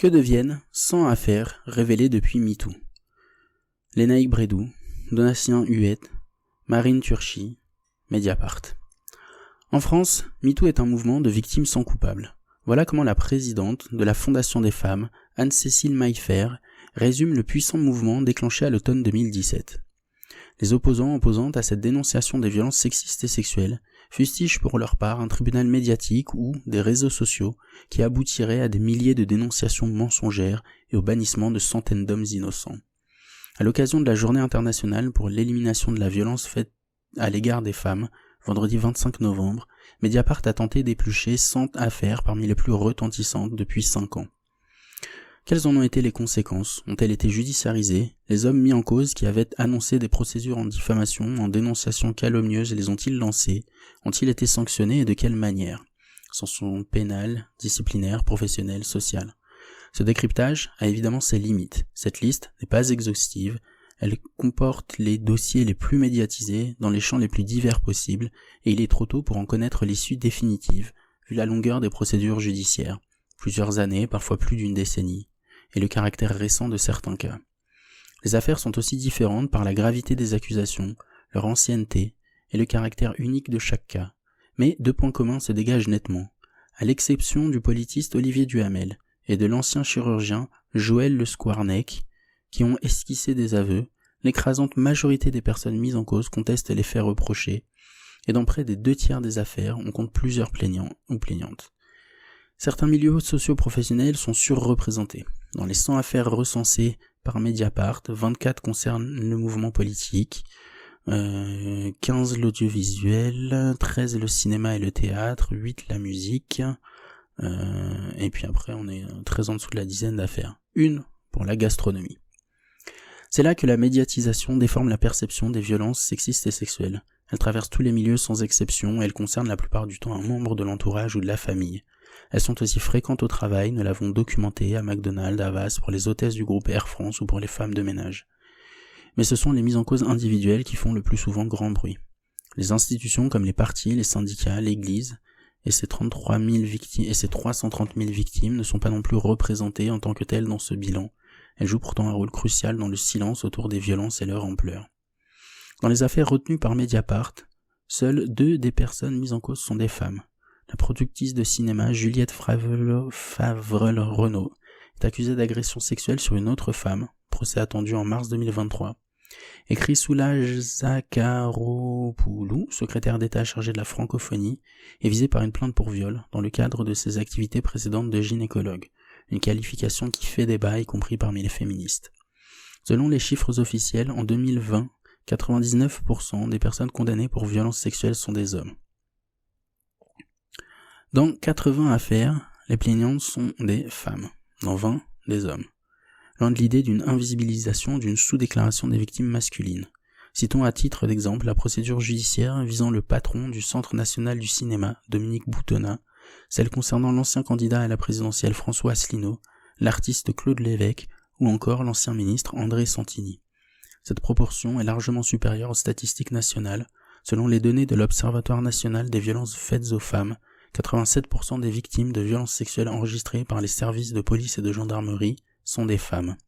Que deviennent 100 affaires révélées depuis MeToo? Lénaïque Brédoux, Donatien Huette, Marine Turchi, Mediapart. En France, MeToo est un mouvement de victimes sans coupables. Voilà comment la présidente de la Fondation des femmes, Anne-Cécile Maillefer, résume le puissant mouvement déclenché à l'automne 2017. Les opposantes à cette dénonciation des violences sexistes et sexuelles fustigent pour leur part un tribunal médiatique ou des réseaux sociaux qui aboutirait à des milliers de dénonciations mensongères et au bannissement de centaines d'hommes innocents. À l'occasion de la Journée internationale pour l'élimination de la violence faite à l'égard des femmes, vendredi 25 novembre, Mediapart a tenté d'éplucher 100 affaires parmi les plus retentissantes depuis 5 ans. Quelles en ont été les conséquences? Ont-elles été judiciarisées? Les hommes mis en cause qui avaient annoncé des procédures en diffamation, en dénonciation calomnieuse, les ont-ils lancées? Ont-ils été sanctionnés et de quelle manière? Sanctions pénales, disciplinaires, professionnelles, sociales. Ce décryptage a évidemment ses limites. Cette liste n'est pas exhaustive. Elle comporte les dossiers les plus médiatisés dans les champs les plus divers possibles et il est trop tôt pour en connaître l'issue définitive, vu la longueur des procédures judiciaires. Plusieurs années, parfois plus d'une décennie, et le caractère récent de certains cas. Les affaires sont aussi différentes par la gravité des accusations, leur ancienneté et le caractère unique de chaque cas. Mais 2 points communs se dégagent nettement, à l'exception du politiste Olivier Duhamel et de l'ancien chirurgien Joël Le Squarnec, qui ont esquissé des aveux. L'écrasante majorité des personnes mises en cause contestent les faits reprochés, et dans près des 2/3 des affaires, on compte plusieurs plaignants ou plaignantes. Certains milieux socio-professionnels sont surreprésentés. Dans les 100 affaires recensées par Mediapart, 24 concernent le mouvement politique, 15 l'audiovisuel, 13 le cinéma et le théâtre, 8 la musique, et puis après on est très en dessous de la dizaine d'affaires. 1 pour la gastronomie. C'est là que la médiatisation déforme la perception des violences sexistes et sexuelles. Elle traverse tous les milieux sans exception et elle concerne la plupart du temps un membre de l'entourage ou de la famille. Elles sont aussi fréquentes au travail, nous l'avons documenté à McDonald's, Havas, pour les hôtesses du groupe Air France ou pour les femmes de ménage. Mais ce sont les mises en cause individuelles qui font le plus souvent grand bruit. Les institutions comme les partis, les syndicats, l'église et ces 330 000 victimes ne sont pas non plus représentées en tant que telles dans ce bilan. Elles jouent pourtant un rôle crucial dans le silence autour des violences et leur ampleur. Dans les affaires retenues par Mediapart, seules 2 des personnes mises en cause sont des femmes. La productrice de cinéma Juliette Favreul-Renaud est accusée d'agression sexuelle sur une autre femme, procès attendu en mars 2023. Et Chrysoula Zakharopoulou, secrétaire d'État chargée de la francophonie, est visée par une plainte pour viol dans le cadre de ses activités précédentes de gynécologue, une qualification qui fait débat y compris parmi les féministes. Selon les chiffres officiels, en 2020, 99% des personnes condamnées pour violences sexuelles sont des hommes. Dans 80 affaires, les plaignantes sont des femmes, dans 20, des hommes. Loin de l'idée d'une invisibilisation, d'une sous-déclaration des victimes masculines. Citons à titre d'exemple la procédure judiciaire visant le patron du Centre national du cinéma, Dominique Boutonnat, celle concernant l'ancien candidat à la présidentielle François Asselineau, l'artiste Claude Lévesque ou encore l'ancien ministre André Santini. Cette proportion est largement supérieure aux statistiques nationales. Selon les données de l'Observatoire national des violences faites aux femmes, 87% des victimes de violences sexuelles enregistrées par les services de police et de gendarmerie sont des femmes.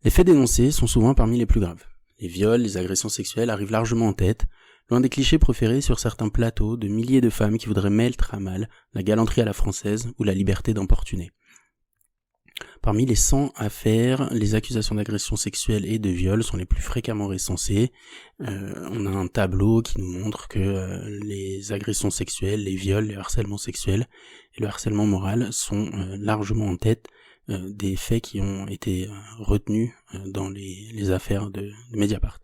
Les faits dénoncés sont souvent parmi les plus graves. Les viols, les agressions sexuelles arrivent largement en tête, loin des clichés proférés sur certains plateaux de milliers de femmes qui voudraient mettre à mal la galanterie à la française ou la liberté d'importuner. Parmi les 100 affaires, les accusations d'agression sexuelle et de viol sont les plus fréquemment recensées. On a un tableau qui nous montre que les agressions sexuelles, les viols, les harcèlements sexuels et le harcèlement moral sont largement en tête des faits qui ont été retenus dans les affaires de Mediapart.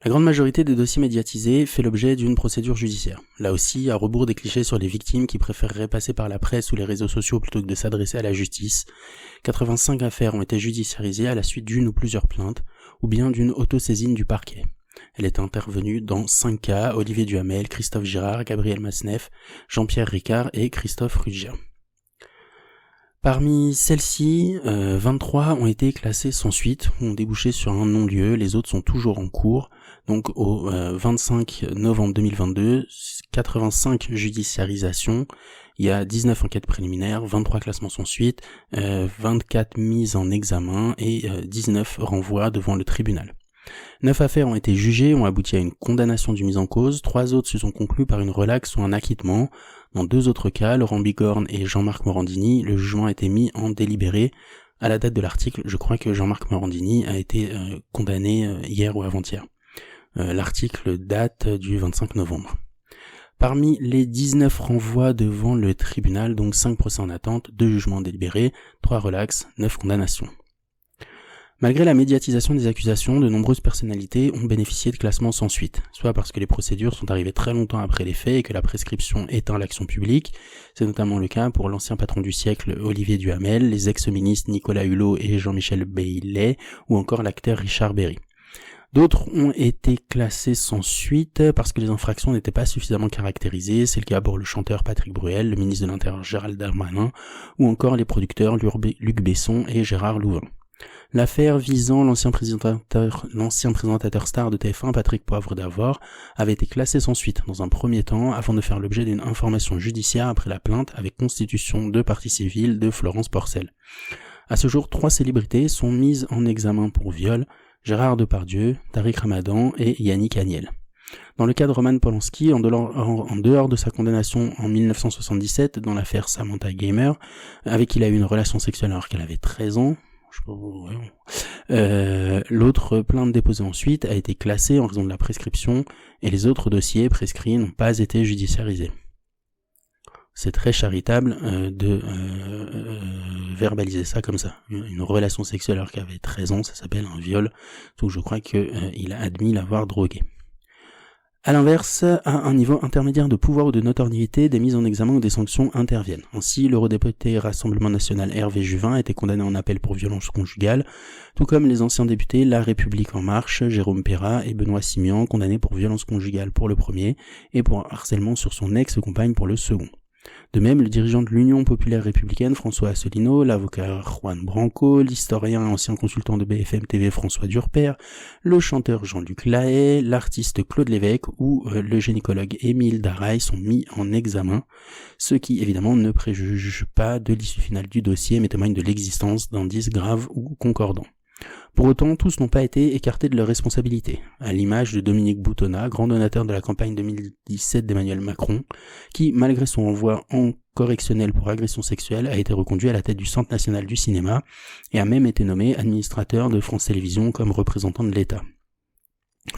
La grande majorité des dossiers médiatisés fait l'objet d'une procédure judiciaire. Là aussi, à rebours des clichés sur les victimes qui préféreraient passer par la presse ou les réseaux sociaux plutôt que de s'adresser à la justice, 85 affaires ont été judiciarisées à la suite d'une ou plusieurs plaintes, ou bien d'une autosaisine du parquet. Elle est intervenue dans 5 cas, Olivier Duhamel, Christophe Girard, Gabriel Masneff, Jean-Pierre Ricard et Christophe Ruggia. Parmi celles-ci, 23 ont été classées sans suite, ont débouché sur un non-lieu, les autres sont toujours en cours. Donc au 25 novembre 2022, 85 judiciarisations, Il y a 19 enquêtes préliminaires, 23 classements sans suite, 24 mises en examen et 19 renvois devant le tribunal. 9 affaires ont été jugées, ont abouti à une condamnation du mis en cause, 3 autres se sont conclues par une relaxe ou un acquittement. Dans 2 autres cas, Laurent Bigorne et Jean-Marc Morandini, le jugement a été mis en délibéré. À la date de l'article, je crois que Jean-Marc Morandini a été condamné hier ou avant-hier. L'article date du 25 novembre. Parmi les 19 renvois devant le tribunal, donc 5 procès en attente, 2 jugements délibérés, 3 relaxes, 9 condamnations. Malgré la médiatisation des accusations, de nombreuses personnalités ont bénéficié de classements sans suite, soit parce que les procédures sont arrivées très longtemps après les faits et que la prescription éteint l'action publique. C'est notamment le cas pour l'ancien patron du siècle Olivier Duhamel, les ex-ministres Nicolas Hulot et Jean-Michel Baillet, ou encore l'acteur Richard Berry. D'autres ont été classés sans suite parce que les infractions n'étaient pas suffisamment caractérisées. C'est le cas pour le chanteur Patrick Bruel, le ministre de l'Intérieur Gérald Darmanin, ou encore les producteurs Luc Besson et Gérard Louvain. L'affaire visant l'ancien présentateur star de TF1, Patrick Poivre d'Arvor, avait été classée sans suite dans un premier temps avant de faire l'objet d'une information judiciaire après la plainte avec constitution de partie civile de Florence Porcel. À ce jour, 3 célébrités sont mises en examen pour viol, Gérard Depardieu, Tariq Ramadan et Yannick Agnel. Dans le cas de Roman Polanski, en dehors de sa condamnation en 1977 dans l'affaire Samantha Gamer, avec qui il a eu une relation sexuelle alors qu'elle avait 13 ans, l'autre plainte déposée ensuite a été classée en raison de la prescription et les autres dossiers prescrits n'ont pas été judiciarisés. C'est très charitable de verbaliser ça comme ça. Une relation sexuelle alors qu'elle avait 13 ans, ça s'appelle un viol. Donc je crois qu'il a admis l'avoir drogué. À l'inverse, à un niveau intermédiaire de pouvoir ou de notoriété, des mises en examen ou des sanctions interviennent. Ainsi, l'eurodéputé Rassemblement National Hervé Juvin a été condamné en appel pour violence conjugale, tout comme les anciens députés La République En Marche, Jérôme Perra et Benoît Simian, condamnés pour violence conjugale pour le premier et pour harcèlement sur son ex-compagne pour le second. De même, le dirigeant de l'Union populaire républicaine, François Asselineau, l'avocat Juan Branco, l'historien et ancien consultant de BFM TV François Durper, le chanteur Jean-Luc Lahaye, l'artiste Claude Lévesque ou le gynécologue Émile Daraille sont mis en examen, ce qui évidemment ne préjuge pas de l'issue finale du dossier mais témoigne de l'existence d'indices graves ou concordants. Pour autant, tous n'ont pas été écartés de leurs responsabilités, à l'image de Dominique Boutonnat, grand donateur de la campagne 2017 d'Emmanuel Macron, qui, malgré son renvoi en correctionnel pour agression sexuelle, a été reconduit à la tête du Centre national du cinéma et a même été nommé administrateur de France Télévisions comme représentant de l'État.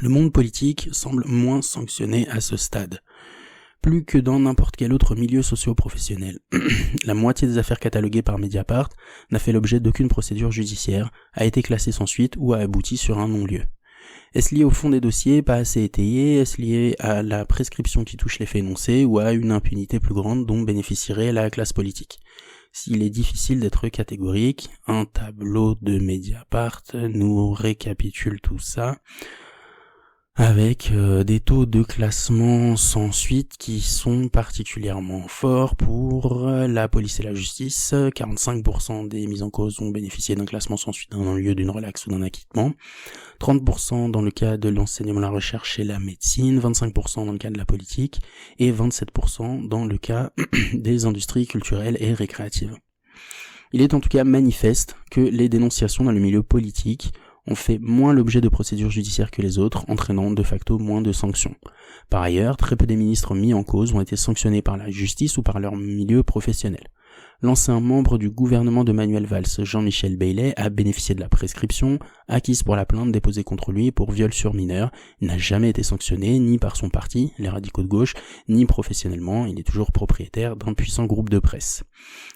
Le monde politique semble moins sanctionné à ce stade. Plus que dans n'importe quel autre milieu socio-professionnel. La moitié des affaires cataloguées par Mediapart n'a fait l'objet d'aucune procédure judiciaire, a été classée sans suite ou a abouti sur un non-lieu. Est-ce lié au fond des dossiers pas assez étayés? Est-ce lié à la prescription qui touche les faits énoncés ou à une impunité plus grande dont bénéficierait la classe politique? S'il est difficile d'être catégorique, un tableau de Mediapart nous récapitule tout ça avec des taux de classement sans suite qui sont particulièrement forts pour la police et la justice. 45% des mises en cause ont bénéficié d'un classement sans suite dans le lieu d'une relaxe ou d'un acquittement. 30% dans le cas de l'enseignement, la recherche et la médecine, 25% dans le cas de la politique et 27% dans le cas des industries culturelles et récréatives. Il est en tout cas manifeste que les dénonciations dans le milieu politique ont fait moins l'objet de procédures judiciaires que les autres, entraînant de facto moins de sanctions. Par ailleurs, très peu des ministres mis en cause ont été sanctionnés par la justice ou par leur milieu professionnel. L'ancien membre du gouvernement de Manuel Valls, Jean-Michel Baillet, a bénéficié de la prescription acquise pour la plainte déposée contre lui pour viol sur mineur. Il n'a jamais été sanctionné, ni par son parti, les radicaux de gauche, ni professionnellement. Il est toujours propriétaire d'un puissant groupe de presse.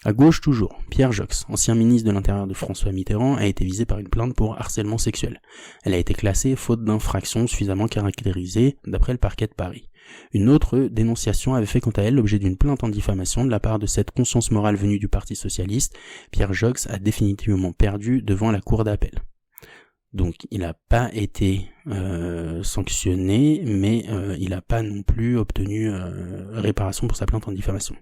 À gauche toujours, Pierre Joxe, ancien ministre de l'Intérieur de François Mitterrand, a été visé par une plainte pour harcèlement sexuel. Elle a été classée faute d'infraction suffisamment caractérisée d'après le parquet de Paris. Une autre dénonciation avait fait quant à elle l'objet d'une plainte en diffamation de la part de cette conscience morale venue du Parti socialiste. Pierre Joxe a définitivement perdu devant la cour d'appel. Donc il n'a pas été sanctionné, mais il n'a pas non plus obtenu réparation pour sa plainte en diffamation.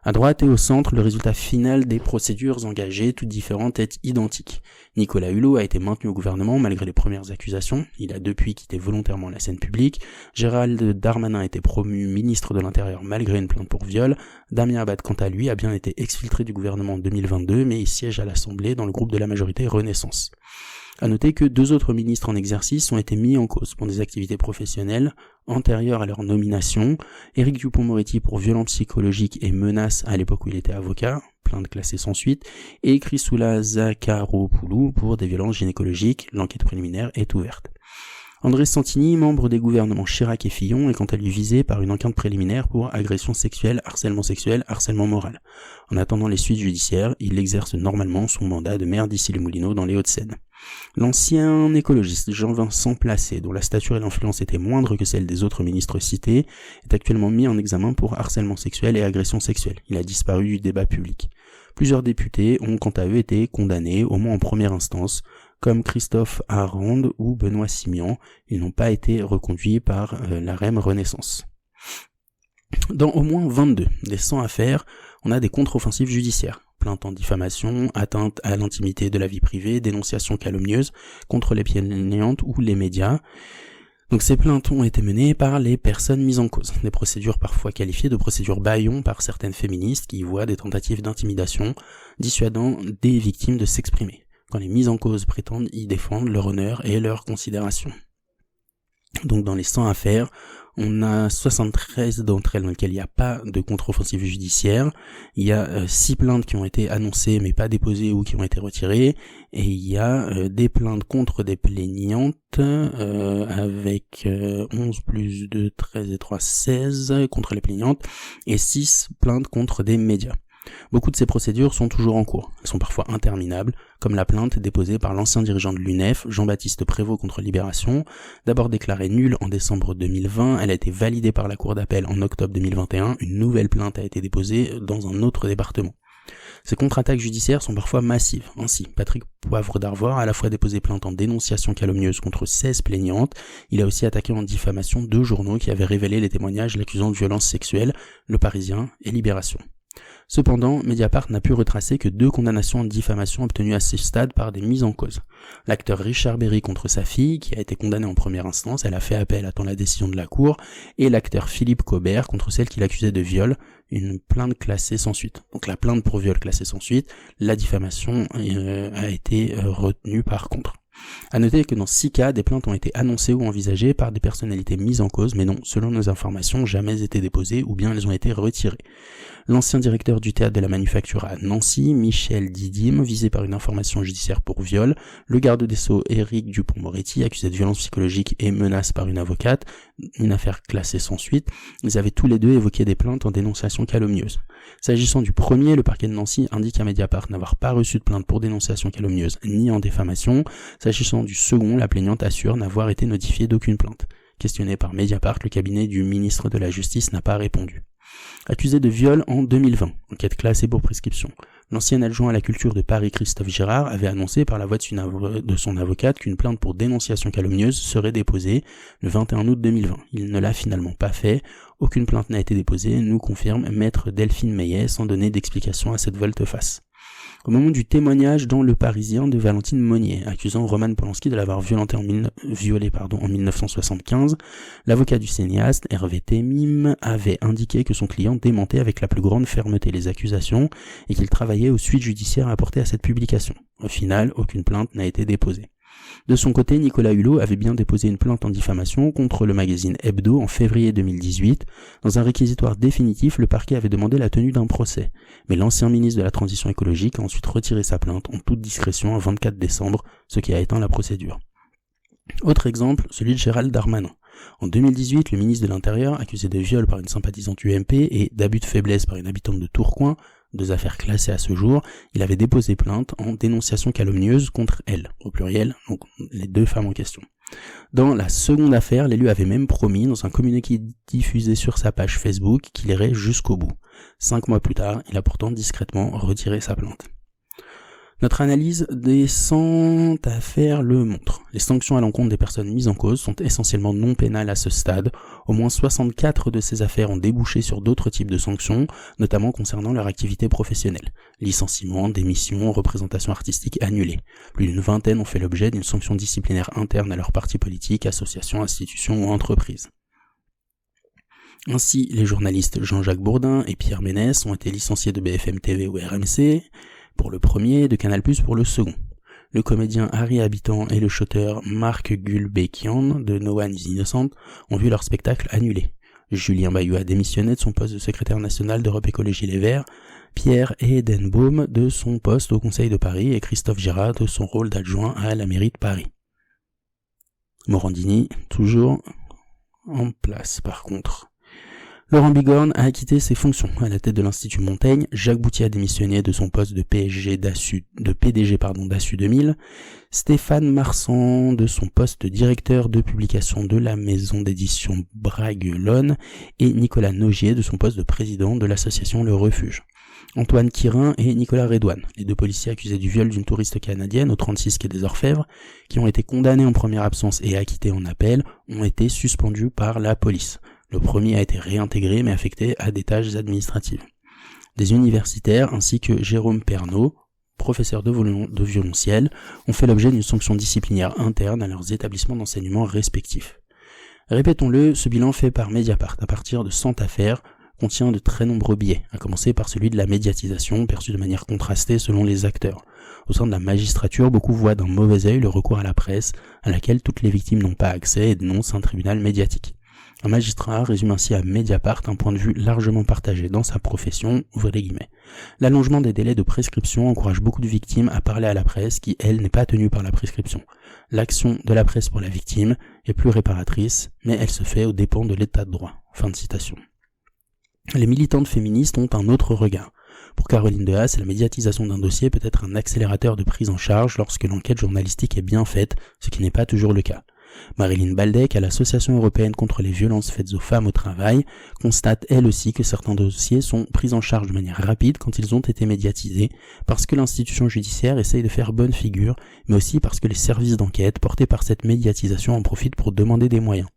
À droite et au centre, le résultat final des procédures engagées, toutes différentes, est identique. Nicolas Hulot a été maintenu au gouvernement malgré les premières accusations. Il a depuis quitté volontairement la scène publique. Gérald Darmanin a été promu ministre de l'Intérieur malgré une plainte pour viol. Damien Abad, quant à lui, a bien été exfiltré du gouvernement en 2022, mais il siège à l'Assemblée dans le groupe de la majorité Renaissance. À noter que 2 autres ministres en exercice ont été mis en cause pour des activités professionnelles antérieures à leur nomination. Éric Dupond-Moretti pour violences psychologiques et menaces à l'époque où il était avocat, plainte classée sans suite, et Chrysoula Zakharopoulou pour des violences gynécologiques, l'enquête préliminaire est ouverte. André Santini, membre des gouvernements Chirac et Fillon, est quant à lui visé par une enquête préliminaire pour agression sexuelle, harcèlement moral. En attendant les suites judiciaires, il exerce normalement son mandat de maire d'Issy-les-Moulineaux dans les Hauts-de-Seine. L'ancien écologiste Jean-Vincent Placé, dont la stature et l'influence étaient moindres que celles des autres ministres cités, est actuellement mis en examen pour harcèlement sexuel et agression sexuelle. Il a disparu du débat public. Plusieurs députés ont quant à eux été condamnés, au moins en première instance, comme Christophe Arande ou Benoît Simian. Ils n'ont pas été reconduits par la REM Renaissance. Dans au moins 22 des 100 affaires, on a des contre-offensives judiciaires. Plainte en diffamation, atteinte à l'intimité de la vie privée, dénonciation calomnieuse contre les plaignantes ou les médias. Donc ces plaintes ont été menées par les personnes mises en cause. Des procédures parfois qualifiées de procédures bâillons par certaines féministes qui y voient des tentatives d'intimidation, dissuadant des victimes de s'exprimer, quand les mises en cause prétendent y défendre leur honneur et leur considération. Donc dans les 100 affaires, on a 73 d'entre elles dans lesquelles il n'y a pas de contre-offensive judiciaire. Il y a 6 plaintes qui ont été annoncées mais pas déposées ou qui ont été retirées. Et il y a des plaintes contre des plaignantes avec 11 plus 2, 13 et 3, 16 contre les plaignantes et 6 plaintes contre des médias. Beaucoup de ces procédures sont toujours en cours. Elles sont parfois interminables, comme la plainte déposée par l'ancien dirigeant de l'UNEF, Jean-Baptiste Prévost contre Libération. D'abord déclarée nulle en décembre 2020, elle a été validée par la Cour d'appel en octobre 2021. Une nouvelle plainte a été déposée dans un autre département. Ces contre-attaques judiciaires sont parfois massives. Ainsi, Patrick Poivre d'Arvois a à la fois déposé plainte en dénonciation calomnieuse contre 16 plaignantes. Il a aussi attaqué en diffamation 2 journaux qui avaient révélé les témoignages l'accusant de violences sexuelles, Le Parisien et Libération. Cependant, Mediapart n'a pu retracer que 2 condamnations en diffamation obtenues à ce stade par des mises en cause. L'acteur Richard Berry contre sa fille, qui a été condamné en première instance, elle a fait appel attend la décision de la Cour, et l'acteur Philippe Cobert contre celle qui l'accusait de viol, une plainte classée sans suite. Donc la plainte pour viol classée sans suite, la diffamation a été retenue par contre. À noter que dans 6 cas, des plaintes ont été annoncées ou envisagées par des personnalités mises en cause, mais non, selon nos informations, jamais été déposées ou bien elles ont été retirées. L'ancien directeur du théâtre de la Manufacture à Nancy, Michel Didim, visé par une information judiciaire pour viol, le garde des Sceaux Éric Dupond-Moretti, accusé de violence psychologique et menace par une avocate, une affaire classée sans suite. Ils avaient tous les deux évoqué des plaintes en dénonciation calomnieuse. S'agissant du premier, le parquet de Nancy indique à Mediapart n'avoir pas reçu de plainte pour dénonciation calomnieuse ni en diffamation. S'agissant du second, la plaignante assure n'avoir été notifiée d'aucune plainte. Questionné par Mediapart, le cabinet du ministre de la Justice n'a pas répondu. Accusé de viol en 2020, enquête classée pour prescription. L'ancien adjoint à la culture de Paris, Christophe Girard, avait annoncé par la voix de son avocate qu'une plainte pour dénonciation calomnieuse serait déposée le 21 août 2020. Il ne l'a finalement pas fait. Aucune plainte n'a été déposée, nous confirme maître Delphine Meillet, sans donner d'explication à cette volte-face. Au moment du témoignage dans Le Parisien de Valentine Monnier, accusant Roman Polanski de l'avoir violé en 1975, l'avocat du cinéaste, Hervé Temim, avait indiqué que son client démentait avec la plus grande fermeté les accusations et qu'il travaillait aux suites judiciaires apportées à cette publication. Au final, aucune plainte n'a été déposée. De son côté, Nicolas Hulot avait bien déposé une plainte en diffamation contre le magazine Hebdo en février 2018. Dans un réquisitoire définitif, le parquet avait demandé la tenue d'un procès. Mais l'ancien ministre de la Transition écologique a ensuite retiré sa plainte en toute discrétion le 24 décembre, ce qui a éteint la procédure. Autre exemple, celui de Gérald Darmanin. En 2018, le ministre de l'Intérieur, accusé de viol par une sympathisante UMP et d'abus de faiblesse par une habitante de Tourcoing, 2 affaires classées à ce jour, il avait déposé plainte en dénonciation calomnieuse contre elle, au pluriel, donc les 2 femmes en question. Dans la seconde affaire, l'élu avait même promis, dans un communiqué diffusé sur sa page Facebook, qu'il irait jusqu'au bout. 5 mois plus tard, il a pourtant discrètement retiré sa plainte. Notre analyse des 100 affaires le montre. Les sanctions à l'encontre des personnes mises en cause sont essentiellement non pénales à ce stade. Au moins 64 de ces affaires ont débouché sur d'autres types de sanctions, notamment concernant leur activité professionnelle. Licenciement, démission, représentation artistique annulée. Plus d'une vingtaine ont fait l'objet d'une sanction disciplinaire interne à leur parti politique, association, institution ou entreprise. Ainsi, les journalistes Jean-Jacques Bourdin et Pierre Ménès ont été licenciés de BFM TV ou RMC pour le premier et de Canal+ pour le second. Le comédien Harry Habitant et le chanteur Marc Gulbenkian de No One is Innocent ont vu leur spectacle annulé. Julien Bayou a démissionné de son poste de secrétaire national d'Europe Écologie Les Verts, Pierre Edenbaum de son poste au Conseil de Paris et Christophe Girard de son rôle d'adjoint à la mairie de Paris. Morandini, toujours en place par contre. Laurent Bigorne a quitté ses fonctions à la tête de l'Institut Montaigne, Jacques Boutier a démissionné de son poste de PDG d'Assu 2000, Stéphane Marsan de son poste de directeur de publication de la maison d'édition Bragelonne et Nicolas Nogier de son poste de président de l'association Le Refuge. Antoine Quirin et Nicolas Redouane, les deux policiers accusés du viol d'une touriste canadienne au 36 quai des Orfèvres, qui ont été condamnés en première absence et acquittés en appel, ont été suspendus par la police. Le premier a été réintégré mais affecté à des tâches administratives. Des universitaires ainsi que Jérôme Pernaut, professeur de violonciel, ont fait l'objet d'une sanction disciplinaire interne à leurs établissements d'enseignement respectifs. Répétons-le, ce bilan fait par Mediapart à partir de 100 affaires contient de très nombreux biais, à commencer par celui de la médiatisation perçue de manière contrastée selon les acteurs. Au sein de la magistrature, beaucoup voient d'un mauvais œil le recours à la presse, à laquelle toutes les victimes n'ont pas accès et dénoncent un tribunal médiatique. Un magistrat résume ainsi à Mediapart un point de vue largement partagé dans sa profession, ouvrez les guillemets. L'allongement des délais de prescription encourage beaucoup de victimes à parler à la presse qui, elle, n'est pas tenue par la prescription. L'action de la presse pour la victime est plus réparatrice, mais elle se fait aux dépens de l'état de droit. Fin de citation. Les militantes féministes ont un autre regard. Pour Caroline de Haas, la médiatisation d'un dossier peut être un accélérateur de prise en charge lorsque l'enquête journalistique est bien faite, ce qui n'est pas toujours le cas. Marilyn Baldec, à l'Association européenne contre les violences faites aux femmes au travail, constate elle aussi que certains dossiers sont pris en charge de manière rapide quand ils ont été médiatisés, parce que l'institution judiciaire essaye de faire bonne figure, mais aussi parce que les services d'enquête portés par cette médiatisation en profitent pour demander des moyens.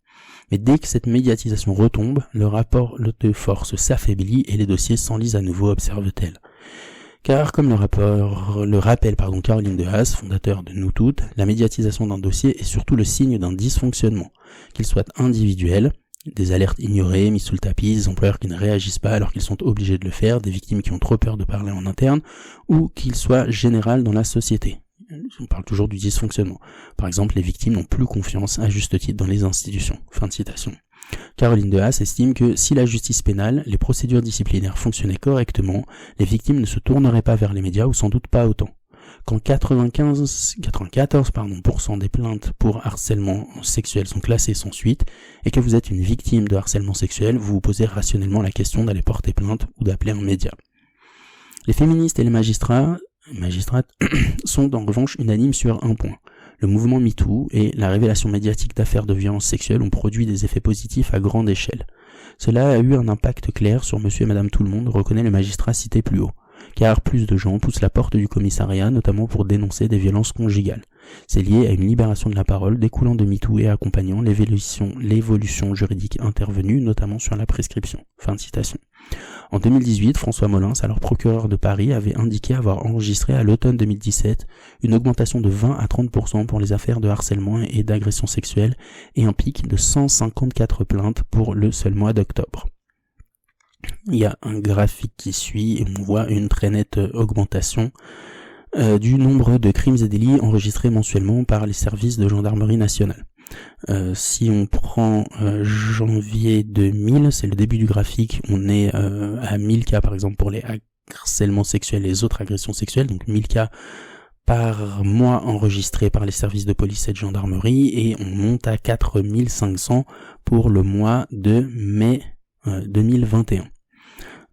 Mais dès que cette médiatisation retombe, le rapport de force s'affaiblit et les dossiers s'enlisent à nouveau, observe-t-elle. Car, comme le rappelle Caroline de Haas, fondateur de Nous Toutes, la médiatisation d'un dossier est surtout le signe d'un dysfonctionnement, qu'il soit individuel, des alertes ignorées, mises sous le tapis, des employeurs qui ne réagissent pas alors qu'ils sont obligés de le faire, des victimes qui ont trop peur de parler en interne, ou qu'il soit général dans la société. On parle toujours du dysfonctionnement. Par exemple, les victimes n'ont plus confiance à juste titre dans les institutions. Fin de citation. Caroline de Haas estime que si la justice pénale, les procédures disciplinaires fonctionnaient correctement, les victimes ne se tourneraient pas vers les médias ou sans doute pas autant. Quand 94% des plaintes pour harcèlement sexuel sont classées sans suite, et que vous êtes une victime de harcèlement sexuel, vous vous posez rationnellement la question d'aller porter plainte ou d'appeler un média. Les féministes et les magistrates sont en revanche unanimes sur un point. Le mouvement MeToo et la révélation médiatique d'affaires de violence sexuelle ont produit des effets positifs à grande échelle. Cela a eu un impact clair sur monsieur et madame tout le monde, reconnaît le magistrat cité plus haut. Car plus de gens poussent la porte du commissariat, notamment pour dénoncer des violences conjugales. C'est lié à une libération de la parole découlant de MeToo et accompagnant l'évolution juridique intervenue, notamment sur la prescription. Fin de citation. En 2018, François Molins, alors procureur de Paris, avait indiqué avoir enregistré à l'automne 2017 une augmentation de 20 à 30% pour les affaires de harcèlement et d'agression sexuelle et un pic de 154 plaintes pour le seul mois d'octobre. Il y a un graphique qui suit et on voit une très nette augmentation du nombre de crimes et délits enregistrés mensuellement par les services de gendarmerie nationale. Si on prend janvier 2000, c'est le début du graphique, on est à 1000 cas par exemple pour les harcèlements sexuels et les autres agressions sexuelles, donc 1000 cas par mois enregistrés par les services de police et de gendarmerie, et on monte à 4500 pour le mois de mai 2021.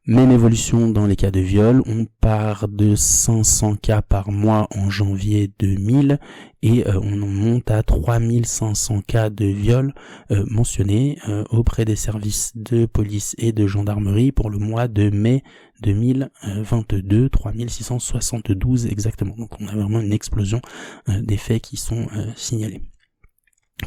Même évolution dans les cas de viol, on part de 500 cas par mois en janvier 2000 et on en monte à 3500 cas de viol mentionnés auprès des services de police et de gendarmerie pour le mois de mai 2022, 3672 exactement. Donc on a vraiment une explosion des faits qui sont signalés.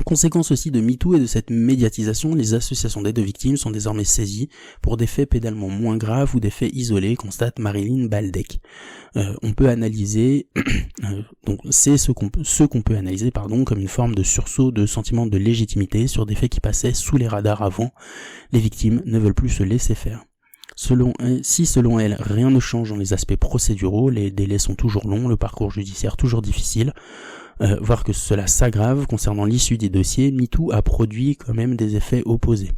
Conséquence aussi de MeToo et de cette médiatisation, les associations d'aide aux victimes sont désormais saisies pour des faits pénalement moins graves ou des faits isolés, constate Marilyn Baldec. On peut analyser, donc c'est ce qu'on peut analyser comme une forme de sursaut de sentiment de légitimité sur des faits qui passaient sous les radars avant. Les victimes ne veulent plus se laisser faire. Selon elle, rien ne change dans les aspects procéduraux, les délais sont toujours longs, le parcours judiciaire toujours difficile, voire que cela s'aggrave concernant l'issue des dossiers, MeToo a produit quand même des effets opposés.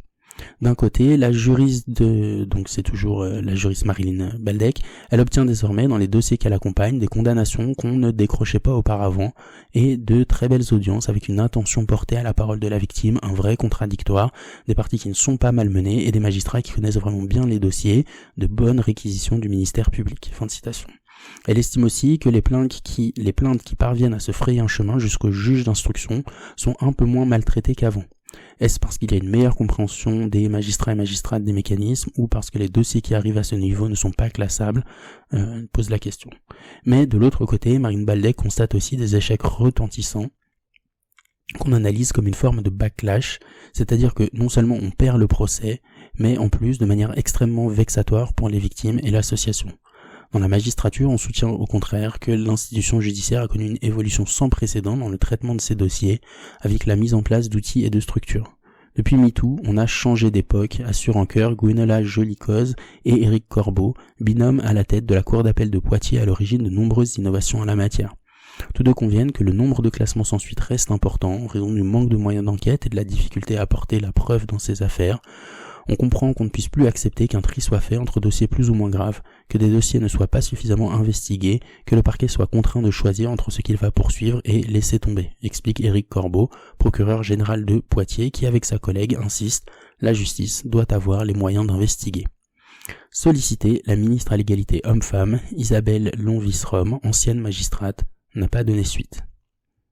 D'un côté, la juriste donc c'est toujours la juriste Marilyn Baldec, elle obtient désormais dans les dossiers qu'elle accompagne des condamnations qu'on ne décrochait pas auparavant et de très belles audiences avec une intention portée à la parole de la victime, un vrai contradictoire, des parties qui ne sont pas malmenées et des magistrats qui connaissent vraiment bien les dossiers, de bonnes réquisitions du ministère public. Fin de citation. Elle estime aussi que les plaintes qui parviennent à se frayer un chemin jusqu'au juge d'instruction sont un peu moins maltraitées qu'avant. Est-ce parce qu'il y a une meilleure compréhension des magistrats et magistrates des mécanismes ou parce que les dossiers qui arrivent à ce niveau ne sont pas classables pose la question. Mais de l'autre côté, Marilyn Baldec constate aussi des échecs retentissants qu'on analyse comme une forme de backlash, c'est-à-dire que non seulement on perd le procès, mais en plus de manière extrêmement vexatoire pour les victimes et l'association. Dans la magistrature, on soutient au contraire que l'institution judiciaire a connu une évolution sans précédent dans le traitement de ces dossiers, avec la mise en place d'outils et de structures. Depuis MeToo, on a changé d'époque, assure en chœur Gwenola Jolicoz et Éric Corbeau, binôme à la tête de la Cour d'appel de Poitiers à l'origine de nombreuses innovations en la matière. Tous deux conviennent que le nombre de classements sans suite reste important en raison du manque de moyens d'enquête et de la difficulté à apporter la preuve dans ces affaires. On comprend qu'on ne puisse plus accepter qu'un tri soit fait entre dossiers plus ou moins graves, que des dossiers ne soient pas suffisamment investigués, que le parquet soit contraint de choisir entre ce qu'il va poursuivre et laisser tomber, explique Éric Corbeau, procureur général de Poitiers, qui avec sa collègue insiste, la justice doit avoir les moyens d'investiguer. Sollicitée, la ministre à l'égalité homme-femme, Isabelle Lonvis-Rome, ancienne magistrate, n'a pas donné suite.